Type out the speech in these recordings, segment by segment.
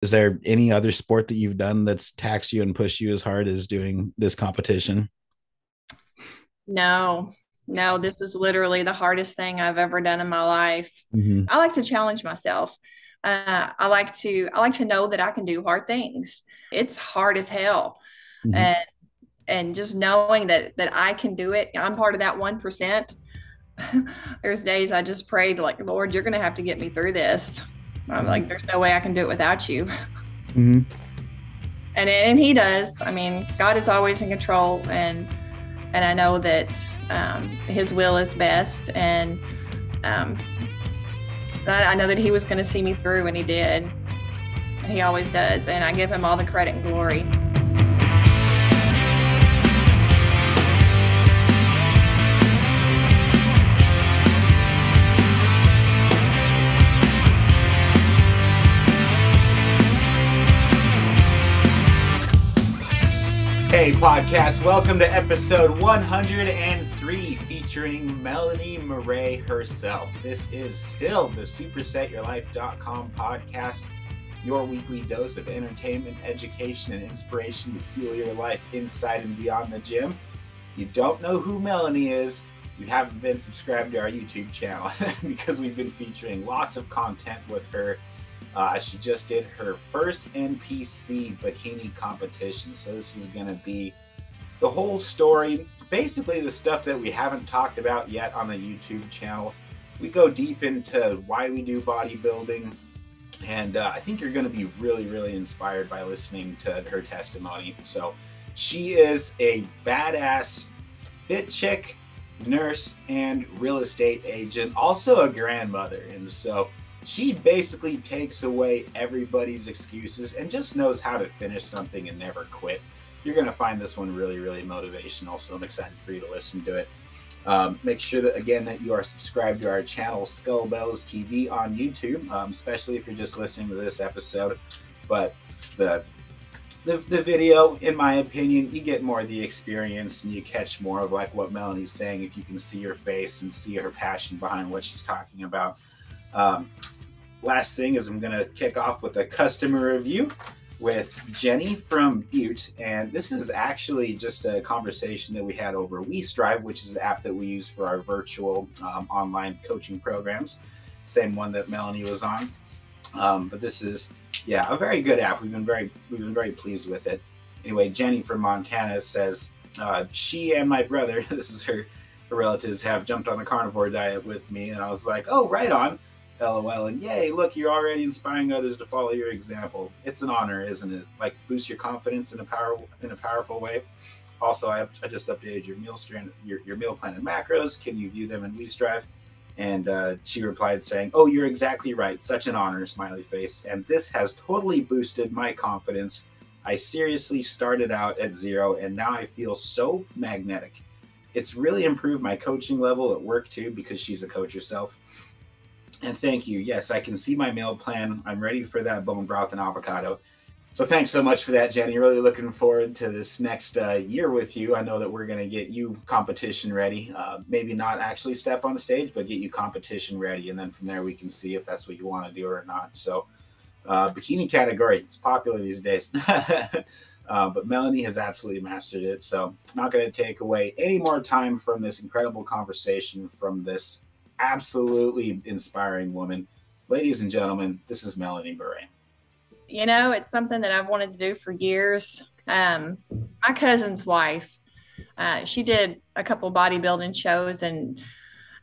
Is there any other sport that you've done that's taxed you and pushed you as hard as doing this competition? No, no, this is literally the hardest thing I've ever done in my life. Mm-hmm. I like to challenge myself. I like to know that I can do hard things. It's hard as hell. Mm-hmm. And and just knowing that I can do it. I'm part of that 1%. There's days I just prayed like, Lord, you're gonna have to get me through this. I'm like, Mm-hmm. there's no way I can do it without you. Mm-hmm. And he does. I mean, God is always in control, and I know that his will is best. And um, I know that he was going to see me through, and he did. He always does. And I give him all the credit and glory. Hey, podcast, welcome to episode 103 featuring Melanie Murray herself. This is still the SupersetYourLife.com podcast, your weekly dose of entertainment, education, and inspiration to fuel your life inside and beyond the gym. If you don't know who Melanie is, you haven't been subscribed to our YouTube channel because we've been featuring lots of content with her. She just did her first NPC Bikini competition. So this is going to be the whole story, basically the stuff that we haven't talked about yet on the YouTube channel. We go deep into why we do bodybuilding, and I think you're going to be really, really inspired by listening to her testimony. So she is a badass fit chick, nurse, and real estate agent, also a grandmother. And so she basically takes away everybody's excuses and just knows how to finish something and never quit. You're going to find this one really, really motivational, so I'm excited for you to listen to it. Make sure that, again, that you are subscribed to our channel, Skullbellz TV on YouTube, especially if you're just listening to this episode. But the video, in my opinion, you get more of the experience and you catch more of like what Melanie's saying if you can see her face and see her passion behind what she's talking about. Last thing is I'm going to kick off with a customer review with Jenny from Butte. And this is actually just a conversation that we had over WeStrive, which is the app that we use for our virtual online coaching programs. Same one that Melanie was on. But this is, yeah, a very good app. We've been very pleased with it. Anyway, Jenny from Montana says she and my brother, this is her relatives, have jumped on the carnivore diet with me. And I was like, oh, right on. LOL, and yay, look, you're already inspiring others to follow your example. It's an honor, isn't it? Like, boost your confidence in a powerful way. Also, I just updated your meal plan and macros. Can you view them in WeStrive? And she replied saying, oh, you're exactly right. Such an honor, smiley face. And this has totally boosted my confidence. I seriously started out at 0, and now I feel so magnetic. It's really improved my coaching level at work, too, because she's a coach herself. And thank you. Yes, I can see my meal plan. I'm ready for that bone broth and avocado. So thanks so much for that, Jenny. Really looking forward to this next year with you. I know that we're going to get you competition ready. Maybe not actually step on stage, but get you competition ready. And then from there, we can see if that's what you want to do or not. So bikini category, it's popular these days. But Melanie has absolutely mastered it. So not going to take away any more time from this incredible conversation from this absolutely inspiring woman. Ladies and gentlemen, this is Melanie Murray. It's something that I've wanted to do for years. My cousin's wife, she did a couple bodybuilding shows, and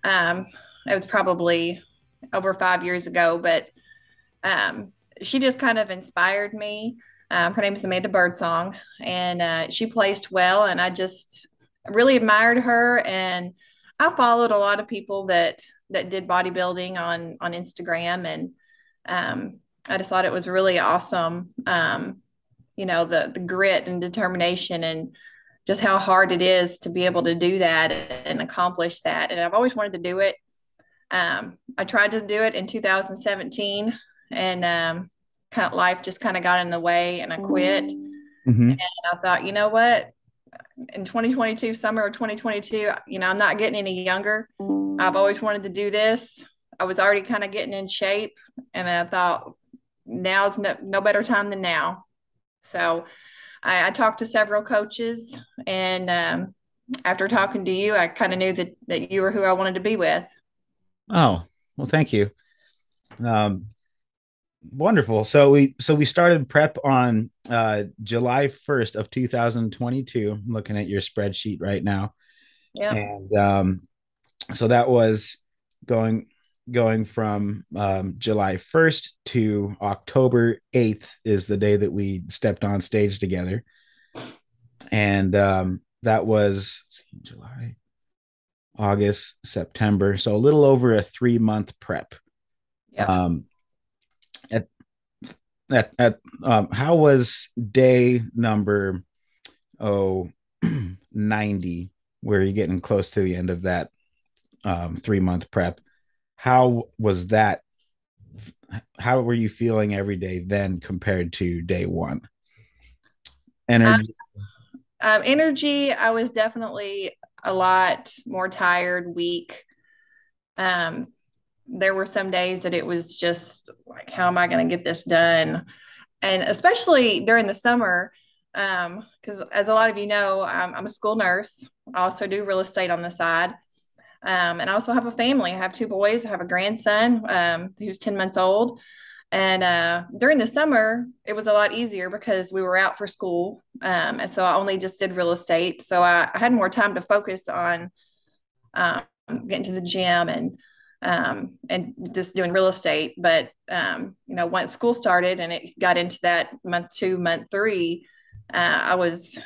it was probably over 5 years ago, but she just kind of inspired me. Her name is Amanda Birdsong, and she placed well, and I just really admired her. And I followed a lot of people that did bodybuilding on Instagram, and I just thought it was really awesome. The grit and determination, and just how hard it is to be able to do that and accomplish that. And I've always wanted to do it. I tried to do it in 2017, and kind of life just kind of got in the way, and I quit. Mm-hmm. And I thought, you know what? In 2022, summer of 2022, I'm not getting any younger. I've always wanted to do this. I was already kind of getting in shape, and I thought, now's no better time than now. So I talked to several coaches, and after talking to you, I kind of knew that you were who I wanted to be with. Oh, well, thank you. Wonderful. So we started prep on July 1st of 2022. I'm looking at your spreadsheet right now. Yeah. And so that was going from July 1st to October 8th is the day that we stepped on stage together. And that was July, August, September. So a little over a 3-month prep. Yeah. How was day number 90, where you're getting close to the end of that 3-month prep? How was that? How were you feeling every day then compared to day one? Energy. Energy, I was definitely a lot more tired, weak. There were some days that it was just like, how am I going to get this done? And especially during the summer, because as a lot of you know, I'm a school nurse. I also do real estate on the side. And I also have a family. I have 2 boys. I have a grandson who's 10 months old. And during the summer, it was a lot easier because we were out for school. And so I only just did real estate. So I had more time to focus on getting to the gym and just doing real estate. But, once school started and it got into that month 2, month 3, I was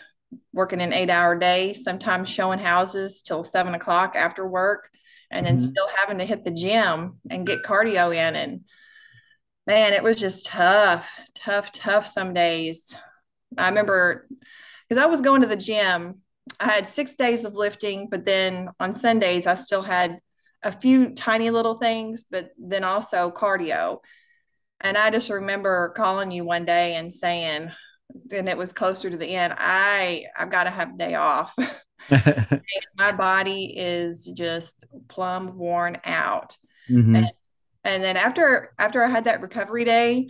working an 8-hour day, sometimes showing houses till 7 o'clock after work, and then still having to hit the gym and get cardio in. And man, it was just tough some days. I remember because I was going to the gym, I had 6 days of lifting, but then on Sundays, I still had a few tiny little things, but then also cardio. And I just remember calling you one day and saying, and it was closer to the end, I've got to have a day off. My body is just plumb worn out. Mm-hmm. And then after I had that recovery day,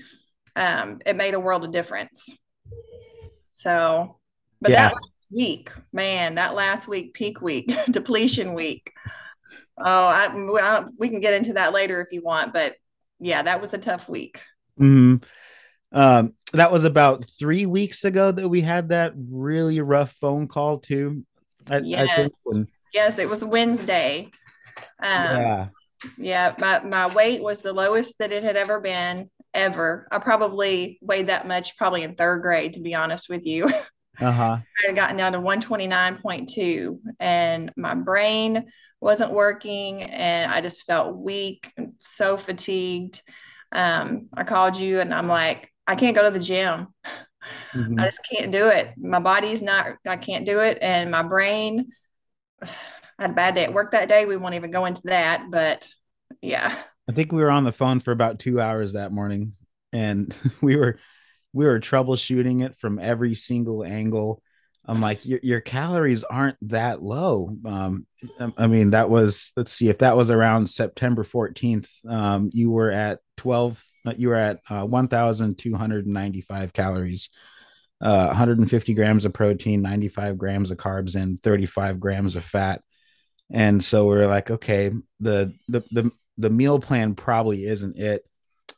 it made a world of difference. So, but that last week, man, that last week, peak week, depletion week. Oh, we can get into that later if you want, but yeah, that was a tough week. Mm-hmm. That was about 3 weeks ago that we had that really rough phone call too. Yes. I think Yes, it was Wednesday. Yeah, my weight was the lowest that it had ever been, ever. I probably weighed that much probably in 3rd grade, to be honest with you. Uh-huh. I had gotten down to 129.2, and my brain wasn't working, and I just felt weak and so fatigued. I called you and I'm like, I can't go to the gym. Mm-hmm. I just can't do it. My body's not, I can't do it. And my brain, I had a bad day at work that day. We won't even go into that, but yeah. I think we were on the phone for about 2 hours that morning, and we were troubleshooting it from every single angle. I'm like, your calories aren't that low. I mean, that was, let's see, if that was around September 14th, you were at 1,295 calories, 150 grams of protein, 95 grams of carbs, and 35 grams of fat. And so we're like, okay, the meal plan probably isn't it.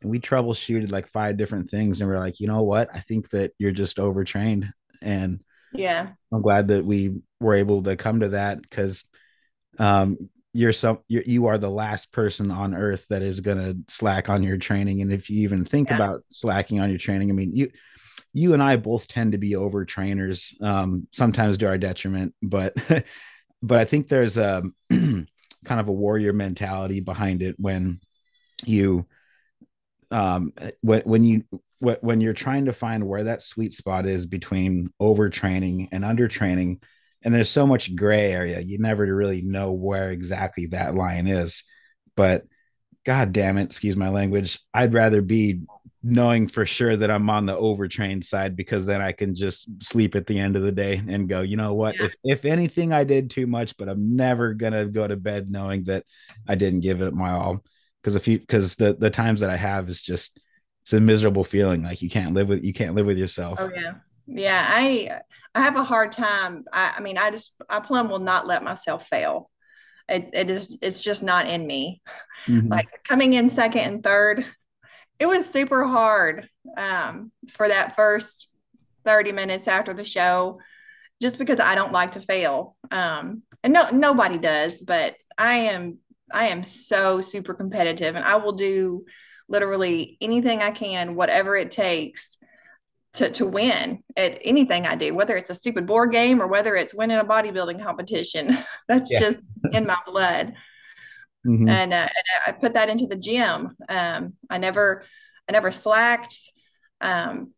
And we troubleshooted like 5 different things, and we're like, you know what? I think that you're just overtrained. And yeah, I'm glad that we were able to come to that, because you are the last person on earth that is going to slack on your training. And if you even think about slacking on your training, I mean, you and I both tend to be over trainers, sometimes to our detriment, but I think there's a kind of a warrior mentality behind it when you when you're trying to find where that sweet spot is between overtraining and undertraining, and there's so much gray area, you never really know where exactly that line is. But God damn it, excuse my language, I'd rather be knowing for sure that I'm on the overtrained side, because then I can just sleep at the end of the day and go, you know what, if anything, I did too much, but I'm never gonna go to bed knowing that I didn't give it my all. Because the times that I have is just it's a miserable feeling. Like you can't live with yourself. Oh yeah. Yeah. I have a hard time. I mean, I plumb will not let myself fail. It's just not in me. Mhm. Like coming in second and third, it was super hard for that first 30 minutes after the show, just because I don't like to fail. And nobody does, but I am so super competitive, and I will do literally anything I can, whatever it takes to win at anything I do, whether it's a stupid board game or whether it's winning a bodybuilding competition. That's Yeah. just in my blood. Hmm. And I put that into the gym. I never slacked. Um,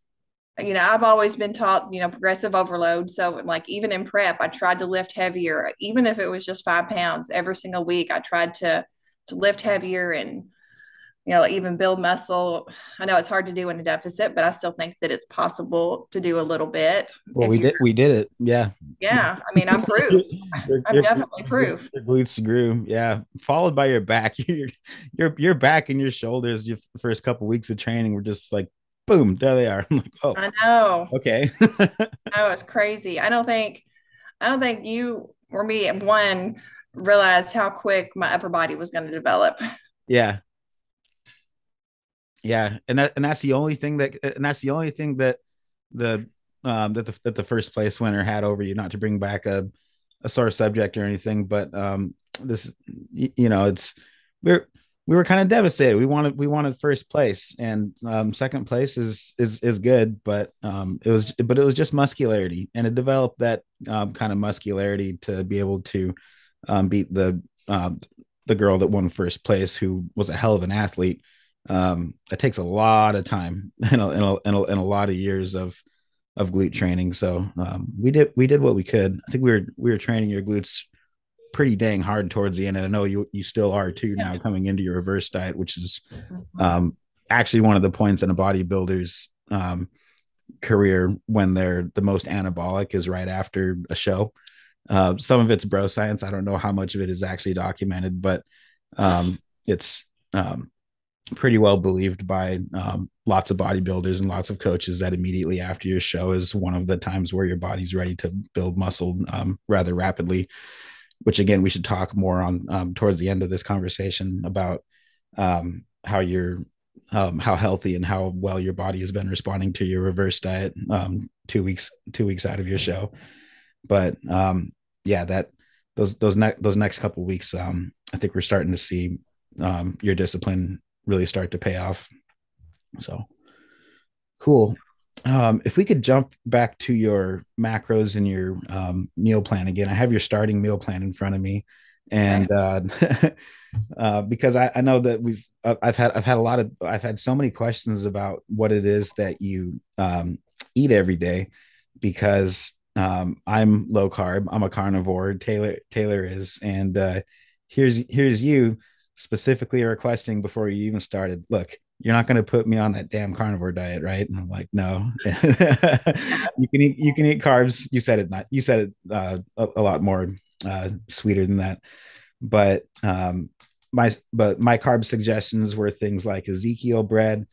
I've always been taught, progressive overload. So like even in prep, I tried to lift heavier, even if it was just 5 pounds every single week. I tried to lift heavier and, even build muscle. I know it's hard to do in a deficit, but I still think that it's possible to do a little bit Well, if you're, we did it. Yeah. yeah. I mean, I'm proof. I'm definitely proof. Your glutes grew. Yeah. Followed by your back. Your back and your shoulders, your first couple weeks of training were just like, boom, there they are. I'm like, oh, I know. okay. Oh, it's crazy. I don't think you or me one realized how quick my upper body was going to develop. Yeah. Yeah. And that's the only thing that the first place winner had over you, not to bring back a sore subject or anything, but this, it's, we're, we were kind of devastated. We wanted first place, and second place is good, but it was just muscularity, and it developed that kind of muscularity to be able to beat the girl that won first place, who was a hell of an athlete. It takes a lot of time and a lot of years of glute training. So we did what we could. I think we were training your glutes pretty dang hard towards the end. And I know you still are too now, coming into your reverse diet, which is actually one of the points in a bodybuilder's career when they're the most anabolic is right after a show. Some of it's bro science. I don't know how much of it is actually documented, but it's pretty well believed by lots of bodybuilders and lots of coaches that immediately after your show is one of the times where your body's ready to build muscle rather rapidly, which again, we should talk more on towards the end of this conversation about how you're how healthy and how well your body has been responding to your reverse diet 2 weeks out of your show. But yeah, that those next couple of weeks, I think we're starting to see your discipline really start to pay off. So cool. If we could jump back to your macros and your meal plan again, I have your starting meal plan in front of me, and because I know that I've had so many questions about what it is that you eat every day, because I'm low carb, I'm a carnivore, Taylor is, and here's you specifically requesting before you even started, look, you're not going to put me on that damn carnivore diet, right? And I'm like, no. You can eat carbs. You said it a lot more sweeter than that. But my carb suggestions were things like Ezekiel bread,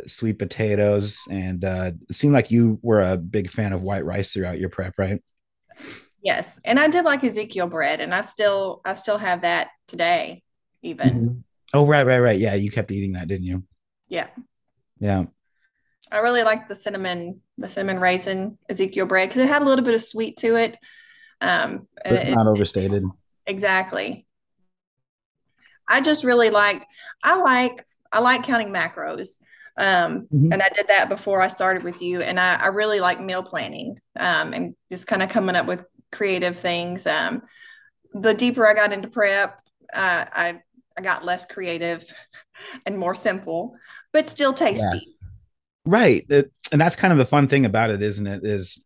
sweet potatoes, and it seemed like you were a big fan of white rice throughout your prep, right? Yes. And I did like Ezekiel bread, and I still have that today even. Mm-hmm. Oh, right. Yeah, you kept eating that, didn't you? Yeah. Yeah. I really liked the cinnamon raisin Ezekiel bread because it had a little bit of sweet to it. And It's not overstated. Exactly. I just really I like counting macros. And I did that before I started with you. And I really like meal planning and just kind of coming up with creative things. The deeper I got into prep, I got less creative and more simple, but still tasty. Yeah. Right. And that's kind of the fun thing about it, isn't it? Is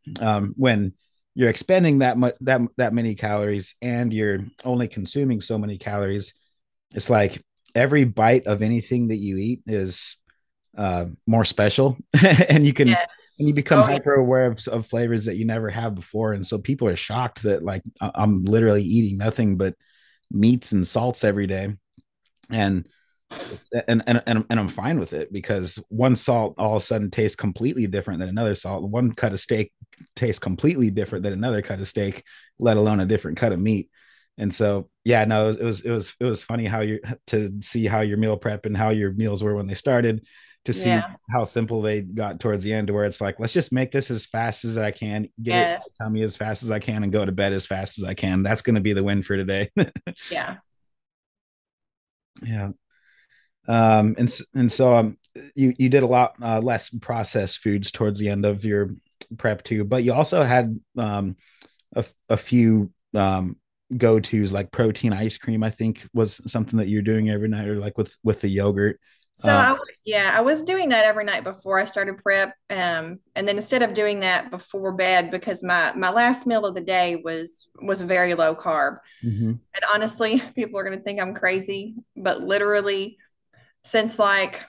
when you're expending that many calories and you're only consuming so many calories, it's like every bite of anything that you eat is more special, and you become hyper aware of flavors that you never have before. And so people are shocked that like I'm literally eating nothing but meats and salts every day. And And I'm fine with it, because one salt all of a sudden tastes completely different than another salt. One cut of steak tastes completely different than another cut of steak, let alone a different cut of meat. And so, yeah, no, it was funny how you to see how your meal prep and how your meals were when they started, to see Yeah. how simple they got towards the end, to where it's like, let's just make this as fast as I can, get it in Yes. my tummy as fast as I can, and go to bed as fast as I can. That's going to be the win for today. Yeah. Yeah. And so you did a lot less processed foods towards the end of your prep too, but you also had a few go-tos, like protein ice cream, I think was something that you're doing every night, or like with the yogurt. So um yeah, I was doing that every night before I started prep. And then instead of doing that before bed, because my last meal of the day was very low carb. mhm. And honestly, people are going to think I'm crazy, but literally since like,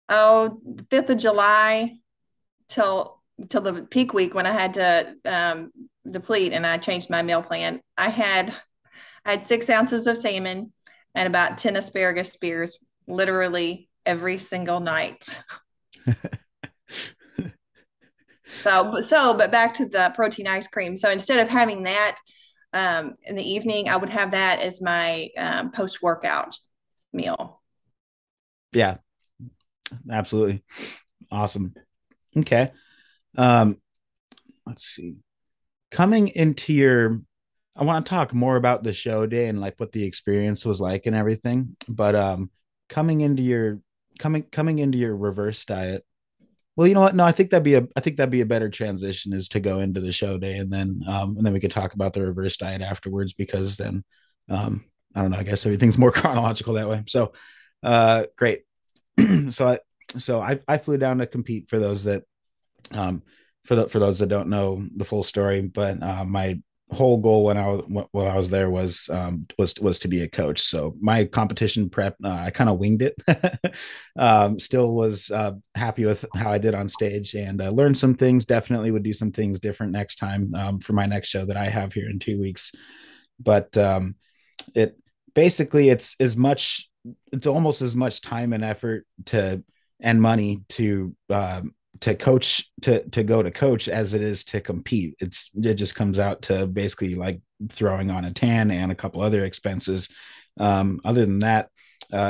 the 5th of July till the peak week when I had to deplete and I changed my meal plan, I had 6 ounces of salmon and about 10 asparagus spears literally every single night. But back to the protein ice cream. So instead of having that in the evening, I would have that as my post workout meal. Yeah, absolutely. Awesome. Okay. um let's see, coming into your, I want to talk more about the show day and like what the experience was like and everything. But coming into your coming into your reverse diet. Well, you know what? No, I think that'd be a better transition, is to go into the show day, and then we could talk about the reverse diet afterwards, because then I don't know, I guess everything's more chronological that way. So great. so I I flew down to compete, for those that for those that don't know the full story. But my whole goal when I was there was to be a coach. So my competition prep, I kind of winged it. Still was happy with how I did on stage, and learned some things. Definitely would do some things different next time, for my next show that I have here in 2 weeks. But it basically, it's almost as much time and effort to and money to coach, to go to coach, as it is to compete. It just comes out to basically like throwing on a tan and a couple other expenses. Other than that,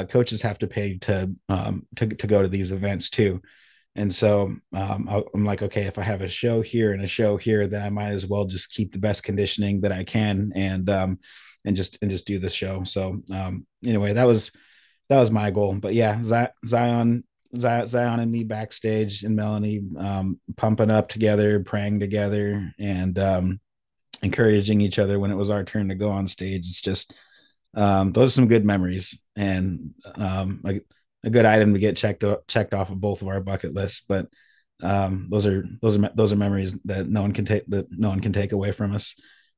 coaches have to pay to go to these events too. And so I'm like, okay, if I have a show here and a show here, then I might as well just keep the best conditioning that I can, and just do the show. So anyway, that was my goal. But yeah, Zion and me backstage, and Melanie pumping up together, praying together, and encouraging each other when it was our turn to go on stage. It's just those are some good memories, and a good item to get checked off of both of our bucket lists. But those are memories that no one can take away from us.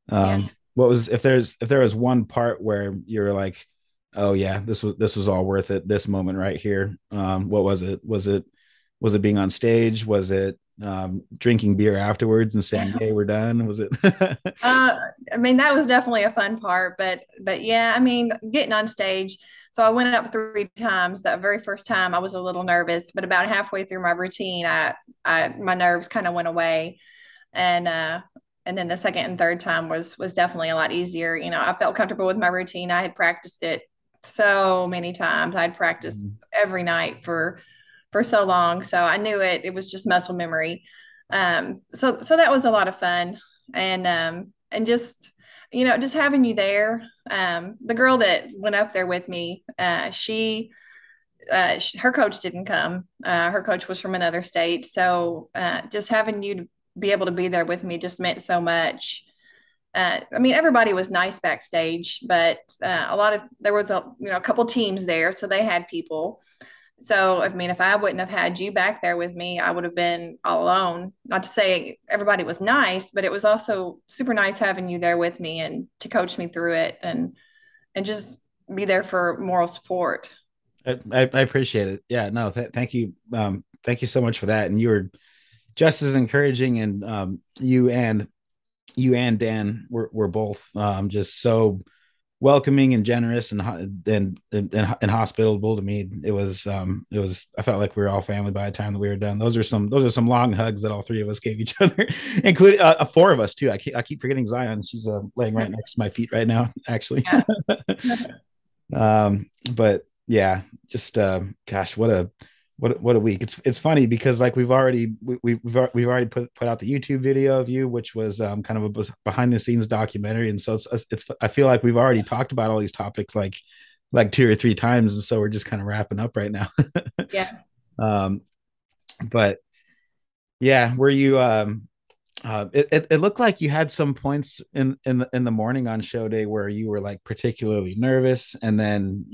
Yeah. What was, if there was one part where you're like, oh yeah, this was all worth it, this moment right here? What was it? Was it being on stage? Was it drinking beer afterwards and saying, hey, we're done? Was it I mean, that was definitely a fun part, but yeah, I mean, getting on stage. So I went up 3 times. That very first time, I was a little nervous, but about halfway through my routine, my nerves kind of went away, and and then the second and third time was definitely a lot easier. I felt comfortable with my routine. I had practiced it so many times. I'd practiced every night for so long, so I knew it. It was just muscle memory. So that was a lot of fun, and just having you there. The girl that went up there with me, her coach didn't come. Her coach was from another state, so just having you to be able to be there with me just meant so much. I mean, everybody was nice backstage, but there was a couple teams there, so they had people. So, I mean, if I wouldn't have had you back there with me, I would have been all alone. Not to say everybody was nice, but it was also super nice having you there with me and to coach me through it, and just be there for moral support. I appreciate it. Yeah, no, thank you. Thank you so much for that. And you were just as encouraging, and you and Dan were both just so welcoming and generous and hospitable to me. It was I felt like we were all family by the time that we were done. Those are some long hugs that all three of us gave each other, including four of us too. I keep forgetting Zion. She's laying right next to my feet right now, actually. But yeah, just gosh, what a week. It's funny because like we've already put out the YouTube video of you, which was kind of a behind the scenes documentary, and so it's I feel like we've already talked about all these topics like 2 or 3 times, and so we're just kind of wrapping up right now. Yeah. But yeah, were you it looked like you had some points in the morning on show day where you were like particularly nervous, and then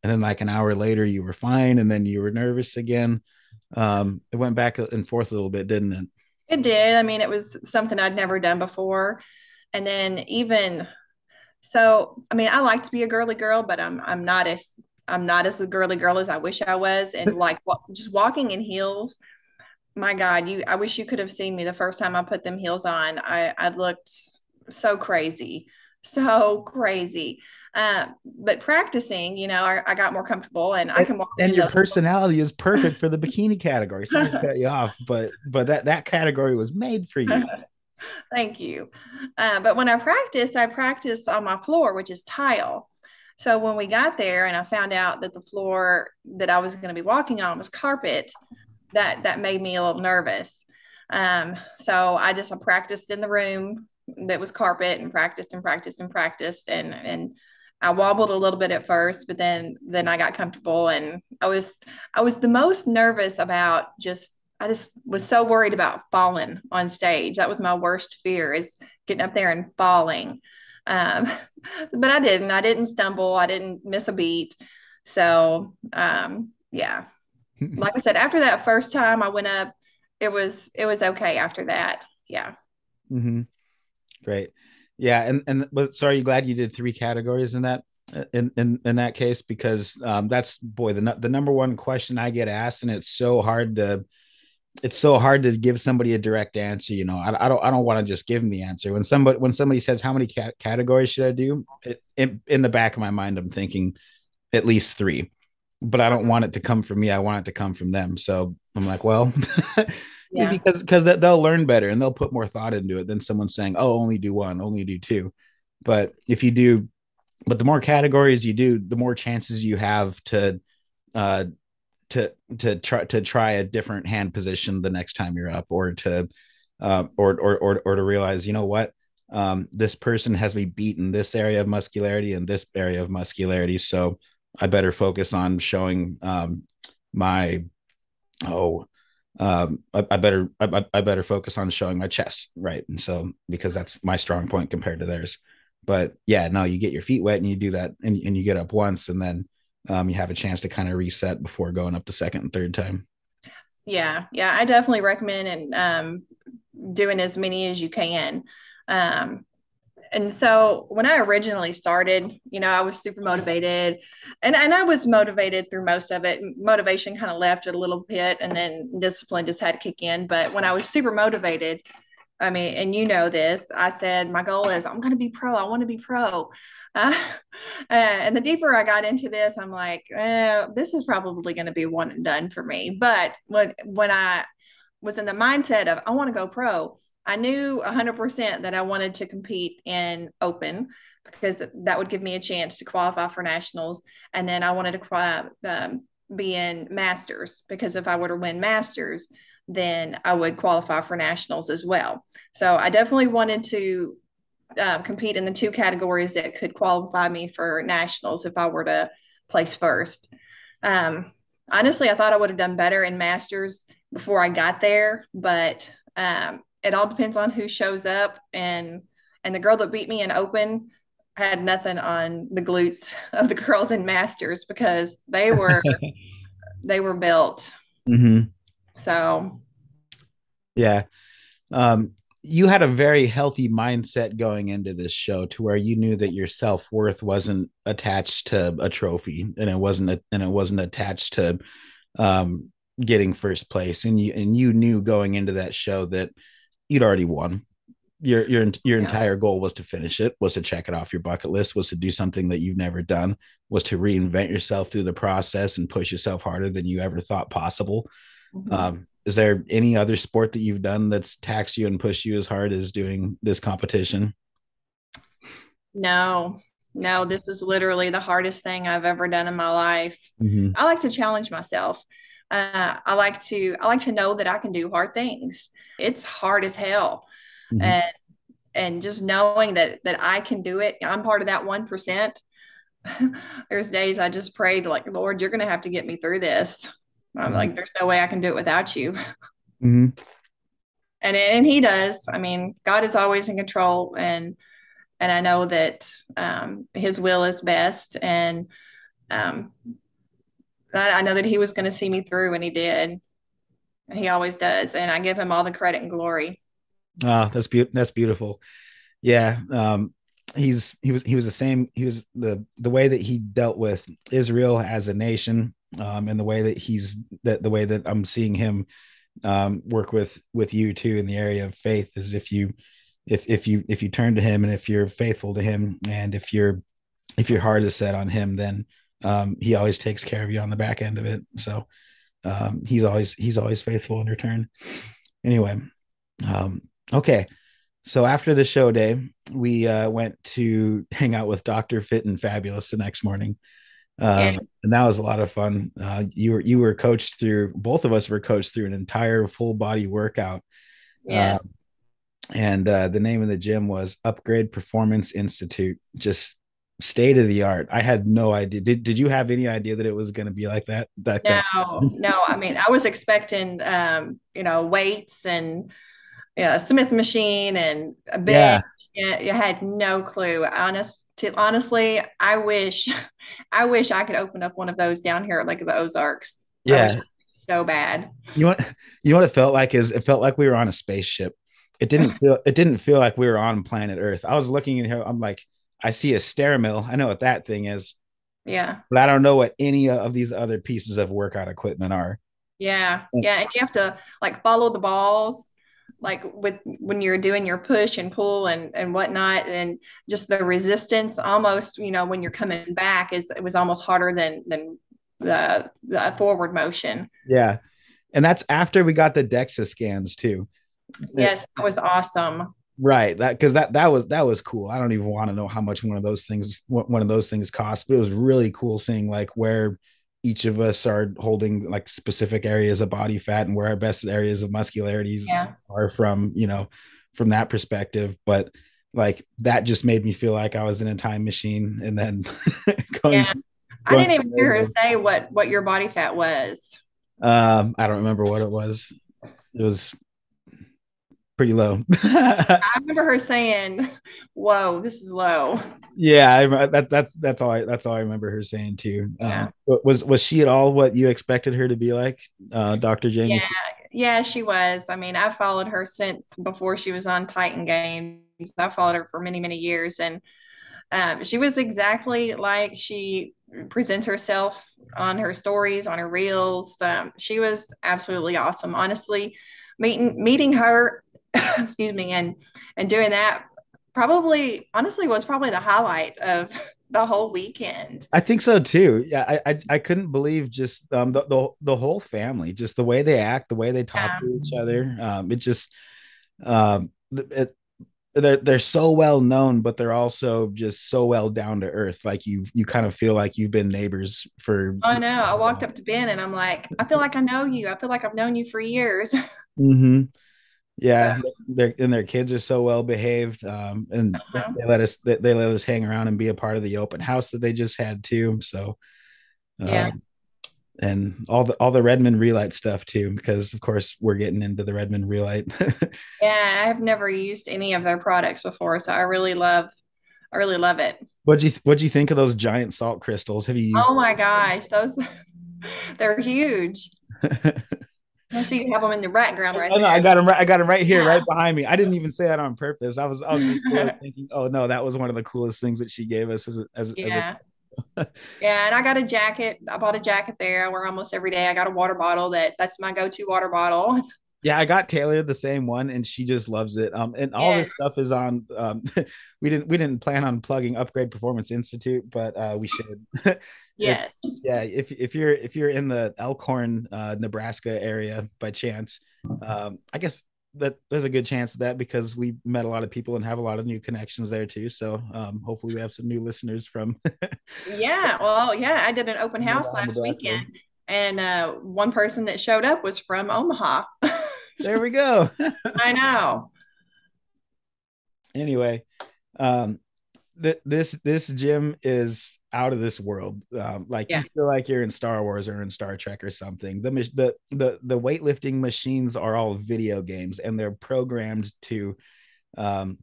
like an hour later you were fine, and then you were nervous again. It went back and forth a little bit, didn't it? It did. I mean, it was something I'd never done before. And then even so, I mean, I like to be a girly girl, but I'm not as a girly girl as I wish I was. And like just walking in heels, my God, I wish you could have seen me the first time I put them heels on. I looked so crazy, so crazy. But practicing, I got more comfortable, and I can walk. And your personality is perfect for the bikini category. Sorry to cut you off, but that category was made for you. Thank you. But when I practiced on my floor, which is tile. So when we got there and I found out that the floor that I was going to be walking on was carpet, that made me a little nervous. So I practiced in the room that was carpet, and practiced and I wobbled a little bit at first, but then I got comfortable, and I was the most nervous about I just was so worried about falling on stage. That was my worst fear, is getting up there and falling. But I didn't stumble. I didn't miss a beat. So, yeah, like I said, after that first time I went up, it was okay after that. Yeah. Mm-hmm. Great. Yeah. But so are you glad you did 3 categories in that, in that case? Because, that's the number one question I get asked, and it's so hard to give somebody a direct answer. I don't want to just give them the answer. When somebody says, how many categories should I do? In the back of my mind, I'm thinking at least 3, but I don't want it to come from me. I want it to come from them. So I'm like, well, yeah. because they'll learn better and they'll put more thought into it than someone saying, oh, only do 1, only do 2. But the more categories you do, the more chances you have to try a different hand position the next time you're up, or to realize, what, this person has me beaten this area of muscularity and this area of muscularity, so I better focus on showing I better focus on showing my chest, right? And so, because that's my strong point compared to theirs. But yeah, no, you get your feet wet and you do that, and you get up once, and then you have a chance to kind of reset before going up the second and third time. Yeah. I definitely recommend doing as many as you can. And so when I originally started, I was super motivated, and I was motivated through most of it. Motivation kind of left it a little bit, and then discipline just had to kick in. But when I was super motivated, I mean, and this, I said, my goal is I'm going to be pro. I want to be pro. And the deeper I got into this, I'm like, this is probably going to be one and done for me. But when I was in the mindset of I want to go pro, I knew 100% that I wanted to compete in open, because that would give me a chance to qualify for nationals. And then I wanted to be in masters, because if I were to win masters, then I would qualify for nationals as well. So I definitely wanted to compete in the 2 categories that could qualify me for nationals if I were to place first. Honestly, I thought I would have done better in masters before I got there, but it all depends on who shows up. And the girl that beat me in open had nothing on the glutes of the girls in masters, because they were built. Mm-hmm. So yeah. You had a very healthy mindset going into this show, to where you knew that your self-worth wasn't attached to a trophy, and it wasn't attached to getting first place. And you knew going into that show that you'd already won. your Yeah. entire goal was to finish it, was to check it off your bucket list, was to do something that you've never done, was to reinvent yourself through the process and push yourself harder than you ever thought possible. Is there any other sport that you've done that's taxed you and pushed you as hard as doing this competition? No, no, this is literally the hardest thing I've ever done in my life. Mm-hmm. I like to challenge myself. I like to know that I can do hard things. It's hard as hell. Mm-hmm. And just knowing that I can do it. I'm part of that 1%. There's days I just prayed like, Lord, you're going to have to get me through this. I'm Mm-hmm. like, there's no way I can do it without you. Mm-hmm. And he does. I mean, God is always in control, and I know that his will is best. And um, I know that he was going to see me through, and he did. He always does. And I give him all the credit and glory. Oh, that's beautiful. Yeah. He was the same. He was the way that he dealt with Israel as a nation, and the way that I'm seeing him work with you too in the area of faith is if you turn to him and if you're faithful to him and if your heart is set on him, then he always takes care of you on the back end of it. So he's always faithful in return. Anyway, okay. So after the show day, we went to hang out with Dr. Fit and Fabulous the next morning. Yeah. And that was a lot of fun. You were coached through, both of us were coached through an entire full body workout. Yeah. And the name of the gym was Upgrade Performance Institute, just state of the art. I had no idea. Did you have any idea that it was going to be like that? No. I mean, I was expecting, weights and Smith machine and a bed. Yeah. Yeah, you had no clue. Honestly, I wish I could open up one of those down here, like the Ozarks. I wish Yeah. so bad. You know what it felt like is it felt like we were on a spaceship. It didn't feel like we were on planet Earth. I was looking at here. I'm like, I see a stair mill. I know what that thing is, Yeah. but I don't know what any of these other pieces of workout equipment are. Yeah. Yeah. And you have to like follow the balls, like when you're doing your push and pull and whatnot, and just the resistance almost, when you're coming back it was almost harder than the forward motion. Yeah. And that's after we got the DEXA scans too. Yes, that was awesome. Right. That was cool. I don't even want to know how much one of those things cost, but it was really cool seeing like where each of us are holding like specific areas of body fat and where our best areas of muscularities are from that perspective. But like that just made me feel like I was in a time machine and then going, Yeah. I didn't even hear her say what your body fat was. I don't remember what it was. It was pretty low. I remember her saying, "Whoa, this is low." Yeah, that's all I remember her saying too. Yeah. Was she at all what you expected her to be like, Dr. Jaime? Yeah, she was. I mean, I followed her since before she was on Titan Games. I followed her for many, many years, and she was exactly like she presents herself on her stories, on her reels. She was absolutely awesome. Honestly, meeting her, excuse me, and doing that honestly was probably the highlight of the whole weekend. I think so too. Yeah, I couldn't believe just the whole family, just the way they act, the way they talk to each other. It just they're so well known, but they're also just so well down to earth. Like you kind of feel like you've been neighbors for. I know. I walked up to Ben and I'm like, I feel like I know you. I feel like I've known you for years. Mm-hmm. Yeah, their kids are so well behaved, and they let us hang around and be a part of the open house that they just had too. So, Yeah. And all the Redmond Relight stuff too, because of course we're getting into the Redmond Relight. Yeah, I've never used any of their products before, so I really love it. What'd you think of those giant salt crystals? Have you used? Oh my gosh, those they're huge. I see you have them in the background right there. I got them. I got them right here, right behind me. I didn't even say that on purpose. I was just really thinking, oh no, that was one of the coolest things that she gave us Yeah, and I got a jacket. I bought a jacket there. I wear almost every day. I got a water bottle that's my go-to water bottle. Yeah, I got Taylor the same one, and she just loves it. And all Yeah. this stuff is on. We didn't plan on plugging Upgrade Performance Institute, but we should. It's Yes. yeah. If you're in the Elkhorn, Nebraska area by chance, I guess that there's a good chance of that because we met a lot of people and have a lot of new connections there too. So hopefully we have some new listeners from Yeah. Well, yeah, I did an open house around last Nebraska. weekend, and one person that showed up was from Omaha. There we go. I know. Anyway, um, this gym is out of this world. Like Yeah. you feel like you're in Star Wars or in Star Trek or something. The weightlifting machines are all video games, and they're programmed to um,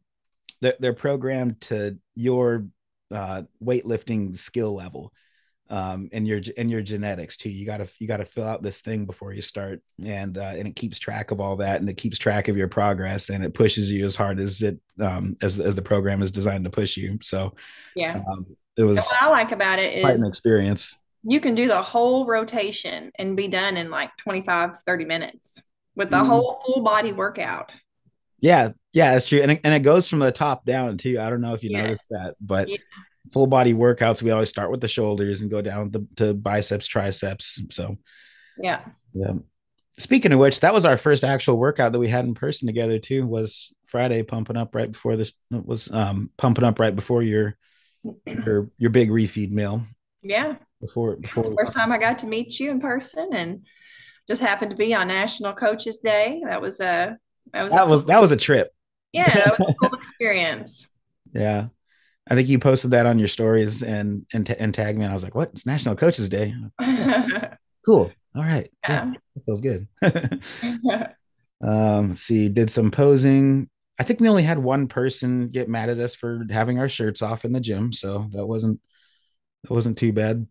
they're programmed to your weightlifting skill level, and your genetics too. You gotta fill out this thing before you start, and it keeps track of all that, and it keeps track of your progress, and it pushes you as hard as it as the program is designed to push you. So Yeah. it And was what I like about it quite an is experience. you can do the whole rotation and be done in like 25, 30 minutes with the Mhm. whole full body workout. Yeah, yeah, that's true, and it goes from the top down too. I don't know if you Yes. noticed that, but Yeah. full body workouts, we always start with the shoulders and go down to biceps, triceps. So Yeah. yeah. Speaking of which, that was our first actual workout that we had in person together too. Was Friday, pumping up right before this was pumping up right before your big refeed meal. Yeah. Before First time I got to meet you in person, and just happened to be on National Coaches Day. That was a cool, that was a trip. yeah, that was a cool experience. Yeah, I think you posted that on your stories and tagged me, and I was like, "What? It's National Coaches Day. Cool. All right. Yeah, Yeah. that feels good." Let's see. Did some posing. I think we only had one person get mad at us for having our shirts off in the gym, so that wasn't too bad.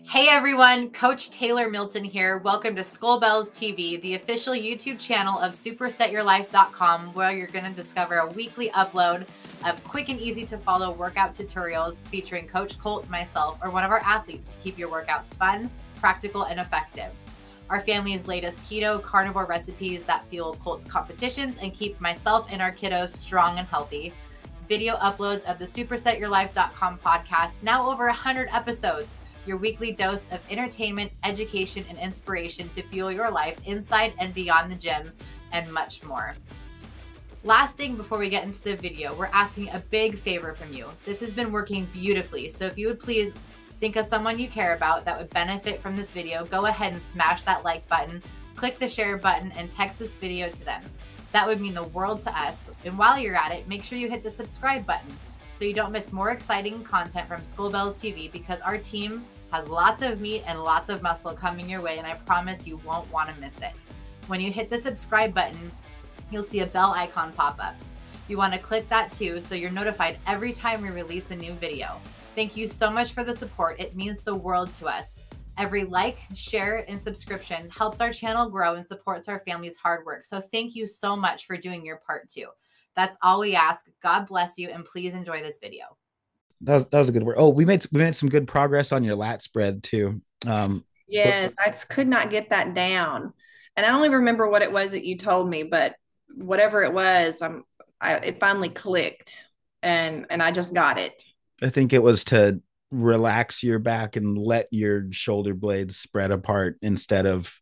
Hey everyone, Coach Taylor Milton here. Welcome to Skullbellz TV, the official YouTube channel of supersetyourlife.com, where you're going to discover a weekly upload of quick and easy to follow workout tutorials featuring Coach Colt, myself, or one of our athletes to keep your workouts fun, practical, and effective. Our family's latest keto carnivore recipes that fuel Colt's competitions and keep myself and our kiddos strong and healthy. Video uploads of the supersetyourlife.com podcast, now over 100 episodes. Your weekly dose of entertainment, education, and inspiration to fuel your life inside and beyond the gym, and much more. Last thing before we get into the video, we're asking a big favor from you. This has been working beautifully, so if you would please think of someone you care about that would benefit from this video, go ahead and smash that like button, click the share button, and text this video to them. That would mean the world to us. And while you're at it, make sure you hit the subscribe button so you don't miss more exciting content from Skullbellz TV, because our team has lots of meat and lots of muscle coming your way, and I promise you won't want to miss it. When you hit the subscribe button, you'll see a bell icon pop up. You want to click that too so you're notified every time we release a new video. Thank you so much for the support. It means the world to us. Every like, share, and subscription helps our channel grow and supports our family's hard work. So thank you so much for doing your part too. That's all we ask. God bless you, and please enjoy this video. That was a good word. Oh, we made some good progress on your lat spread too. Yes, I just could not get that down. And I only remember what it was that you told me, but whatever it was, it finally clicked, and I just got it. I think it was to relax your back and let your shoulder blades spread apart instead of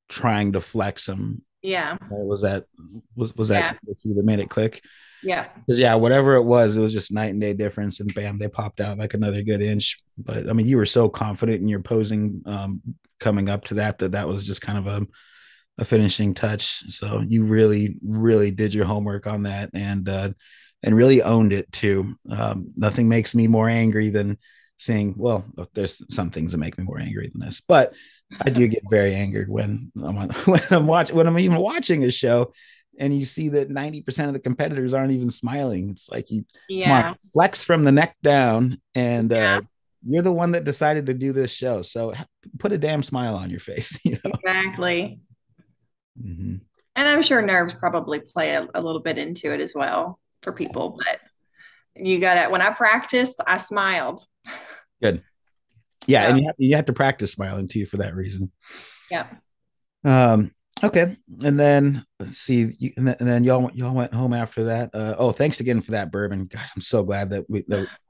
trying to flex them. Yeah. Was that that made it click? Yeah. Because whatever it was just night and day difference, and bam, they popped out like another good inch. But I mean, you were so confident in your posing coming up to that was just kind of a finishing touch. So you really, really did your homework on that, and really owned it too. Nothing makes me more angry than seeing. Well, there's some things that make me more angry than this, but I do get very angered when I'm even watching a show, and you see that 90% of the competitors aren't even smiling. It's like come on, flex from the neck down, and you're the one that decided to do this show. So put a damn smile on your face. Exactly. Mm-hmm. And I'm sure nerves probably play a little bit into it as well for people, but you got it. When I practiced, I smiled. Good. Yeah. And you have to practice smiling too for that reason. Yeah. All Okay, and then let's see, and then y'all went home after that. Oh, thanks again for that bourbon. Gosh, I'm so glad that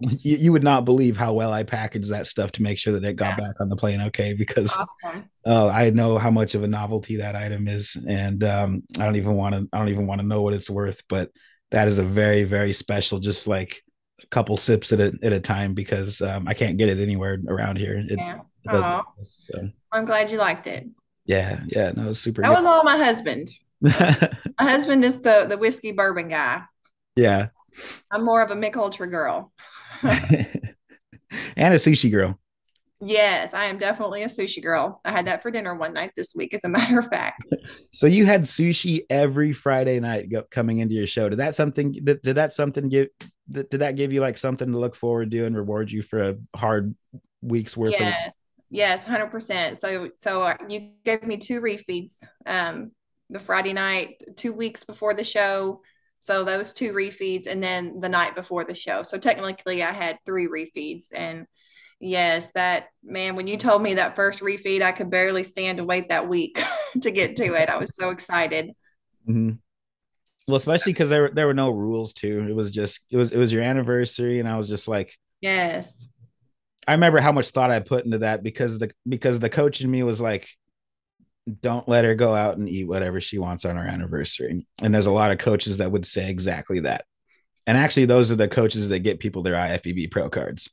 you would not believe how well I packaged that stuff to make sure that it got Yeah. back on the plane okay. Because Awesome. I know how much of a novelty that item is, and I don't even want to know what it's worth. But that is a very very special, just like a couple sips at a time because I can't get it anywhere around here. Yeah. It doesn't. Oh, So I'm glad you liked it. yeah, no, it was super That good. was all my husband. My husband is the whiskey bourbon guy. Yeah. I'm more of a Mick Ultra girl. And a sushi girl. Yes, I am definitely a sushi girl. I had that for dinner one night this week, as a matter of fact. So you had sushi every Friday night coming into your show. Did that something did that give you like something to look forward to and reward you for a hard week's worth of? Yeah, yes, 100%. So you gave me two refeeds, the Friday night, 2 weeks before the show. So those two refeeds, and then the night before the show. So technically, I had three refeeds. And yes, that man, when you told me that first refeed, I could barely stand to wait that week to get to it. I was so excited. Mhm. Well, especially because there were no rules too. It was just it was your anniversary, and I was just like, Yes. I remember how much thought I put into that because the coach in me was like, don't let her go out and eat whatever she wants on her anniversary. And there's a lot of coaches that would say exactly that. And actually, those are the coaches that get people their IFBB pro cards.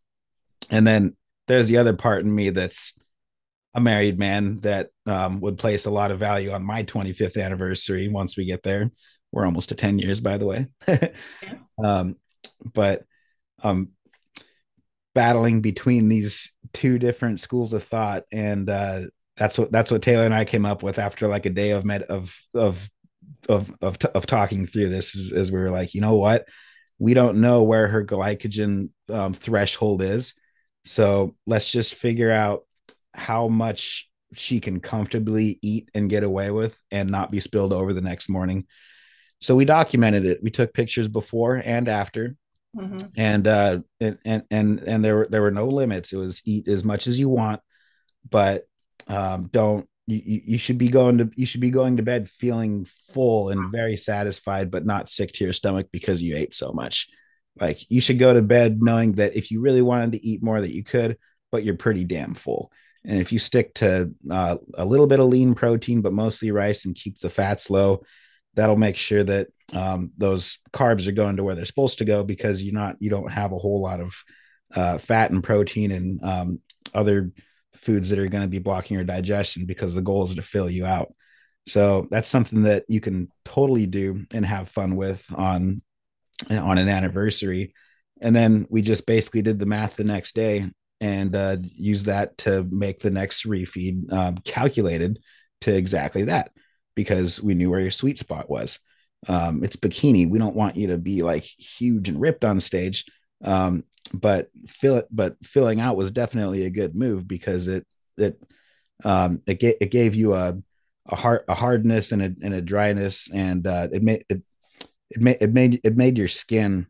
And then there's the other part in me that's a married man that would place a lot of value on my 25th anniversary once we get there. We're almost to 10 years, by the way. Yeah. But battling between these two different schools of thought, and that's what Taylor and I came up with after like a day of talking through this. Is we were like, you know what, we don't know where her glycogen threshold is, so let's just figure out how much she can comfortably eat and get away with and not be spilled over the next morning. So we documented it. We took pictures before and after, Mm-hmm. and there were no limits. It was eat as much as you want, but don't you should be going to bed feeling full and very satisfied, but not sick to your stomach because you ate so much. Like you should go to bed knowing that if you really wanted to eat more, that you could, but you're pretty damn full. And if you stick to a little bit of lean protein, but mostly rice, and keep the fats low, that'll make sure that those carbs are going to where they're supposed to go, because you don't have a whole lot of fat and protein and other foods that are going to be blocking your digestion, because the goal is to fill you out. So that's something that you can totally do and have fun with on an anniversary. And then we just basically did the math the next day and use that to make the next refeed calculated to exactly that, because we knew where your sweet spot was. It's bikini. We don't want you to be like huge and ripped on stage. But filling out was definitely a good move, because it gave you a hardness and a dryness, and it made your skin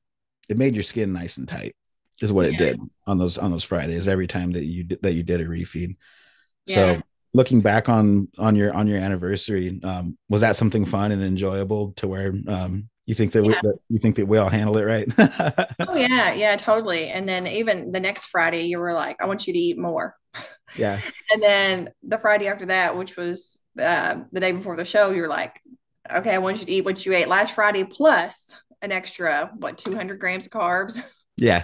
nice and tight, is what it did on those Fridays every time that you did a refeed. Yeah. So looking back on your anniversary, was that something fun and enjoyable to where you think that we all handle it right? Oh yeah, totally. And then even the next Friday, you were like, I want you to eat more. Yeah. And then the Friday after that, which was the day before the show, you're like, okay, I want you to eat what you ate last Friday plus an extra 200 grams of carbs. Yeah.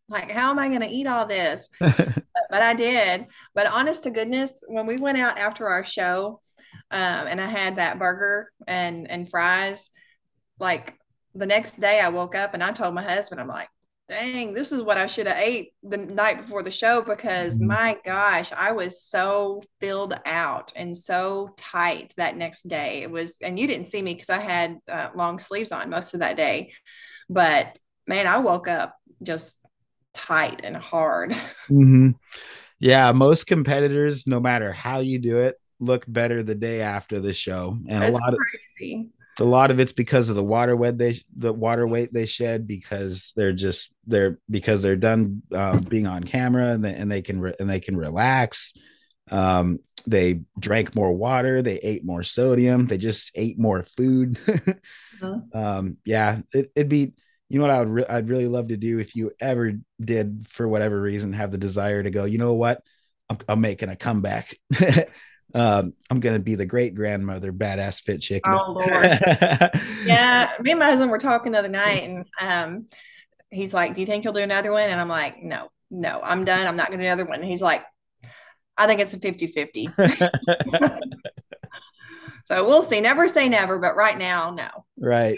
Like, how am I going to eat all this? But I did. But honest to goodness, when we went out after our show, and I had that burger and fries, like the next day I woke up and I told my husband, I'm like, dang, this is what I should have ate the night before the show, because my gosh, I was so filled out and so tight that next day. It was, and you didn't see me because I had long sleeves on most of that day, but man, I woke up just tight and hard. Mm-hmm. Yeah, most competitors, no matter how you do it, look better the day after the show, and That's crazy. a lot of it's because of the water weight they shed, because they're done being on camera, and they can relax. they drank more water, they ate more sodium, they just ate more food. Yeah, it'd be, you know what I'd really love to do if you ever did, for whatever reason, have the desire to go, you know what, I'm making a comeback. I'm gonna be the great grandmother, badass fit chicken. Oh Lord. Yeah, me and my husband were talking the other night, and he's like, "Do you think you'll do another one?" And I'm like, "No, I'm done. I'm not gonna do another one." And he's like, "I think it's a 50-50." So we'll see. Never say never, but right now, no. Right.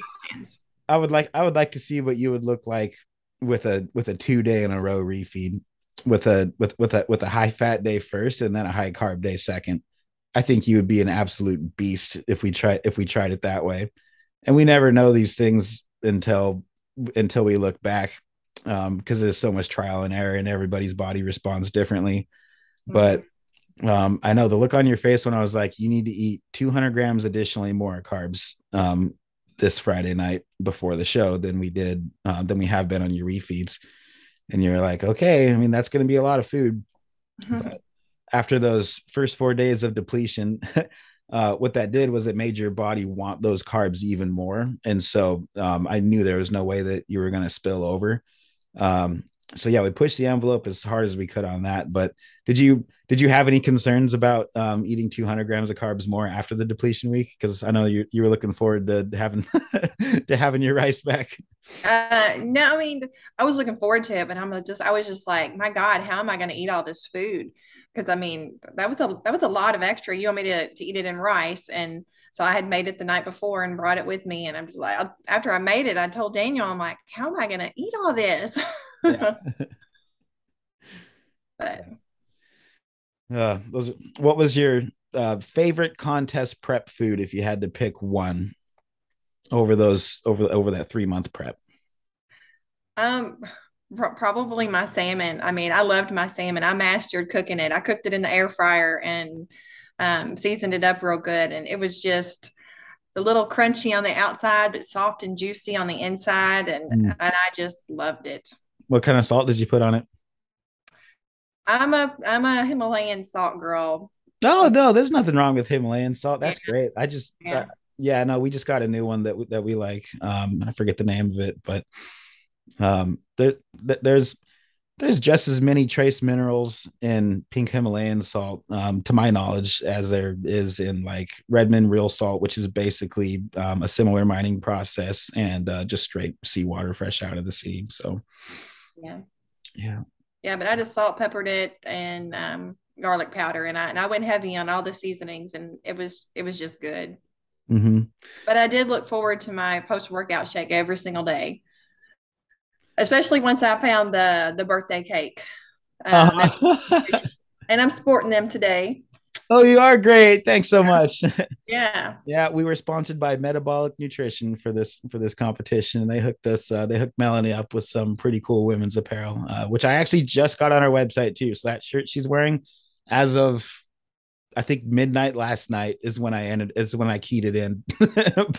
I would like to see what you would look like with a 2 day in a row refeed, with a high fat day first and then a high carb day second. I think you would be an absolute beast if we tried it that way. And we never know these things until we look back, because there's so much trial and error and everybody's body responds differently. But I know the look on your face when I was like, you need to eat 200 grams additionally more carbs this Friday night before the show than we have been on your refeeds. And you're like, okay, I mean, that's going to be a lot of food. But after those first 4 days of depletion, what that did was it made your body want those carbs even more. And so I knew there was no way that you were going to spill over. So yeah, we pushed the envelope as hard as we could on that. But did you have any concerns about eating 200 grams of carbs more after the depletion week? Because I know you were looking forward to having your rice back. No, I mean, I was looking forward to it, but I was just like, my God, how am I going to eat all this food? Because I mean, that was a lot of extra. You want me to eat it in rice, and so I had made it the night before and brought it with me. And I'm just like, after I made it, I told Daniel, I'm like, how am I going to eat all this? Yeah. But what was your favorite contest prep food if you had to pick one over that 3-month prep? Probably my salmon. I mean, I loved my salmon. I mastered cooking it. I cooked it in the air fryer and seasoned it up real good. And it was just a little crunchy on the outside, but soft and juicy on the inside. And I just loved it. What kind of salt did you put on it? I'm a Himalayan salt girl. No, there's nothing wrong with Himalayan salt. That's great. I just, no, we just got a new one that we like. I forget the name of it, but there's just as many trace minerals in pink Himalayan salt, to my knowledge, as there is in like Redmond real salt, which is basically a similar mining process and just straight seawater fresh out of the sea. So yeah, but I just salt peppered it and garlic powder, and I went heavy on all the seasonings, and it was just good. But I did look forward to my post-workout shake every single day, especially once I found the birthday cake. And I'm sporting them today. Oh, you are great. Thanks so much. Yeah. Yeah, we were sponsored by Metabolic Nutrition for this competition, and they hooked Melony up with some pretty cool women's apparel, which I actually just got on our website too. So that shirt she's wearing, as of I think midnight last night, is when I keyed it in.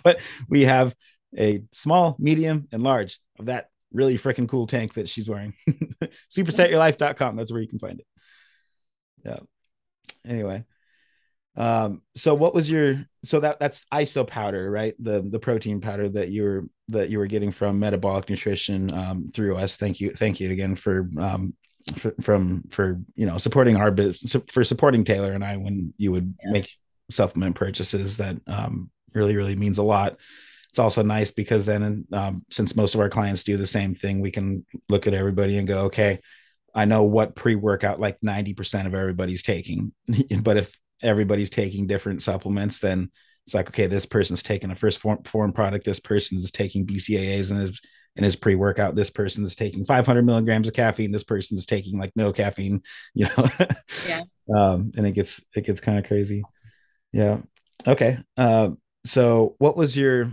But we have a small, medium, and large of that really freaking cool tank that she's wearing. Supersetyourlife.com. That's where you can find it. Yeah. Anyway. So what was that's ISO powder, right? The protein powder that you were getting from Metabolic Nutrition through us. Thank you again for supporting our business, for supporting Taylor and I when you would make supplement purchases. That really, really means a lot. It's also nice because then since most of our clients do the same thing, we can look at everybody and go, okay, I know what pre-workout like 90% of everybody's taking, but if everybody's taking different supplements, then it's like, okay, this person's taking a first form product, this person's taking BCAAs in his pre-workout, this person's taking 500 milligrams of caffeine, this person's taking like no caffeine, and it gets kind of crazy. Okay. So what was your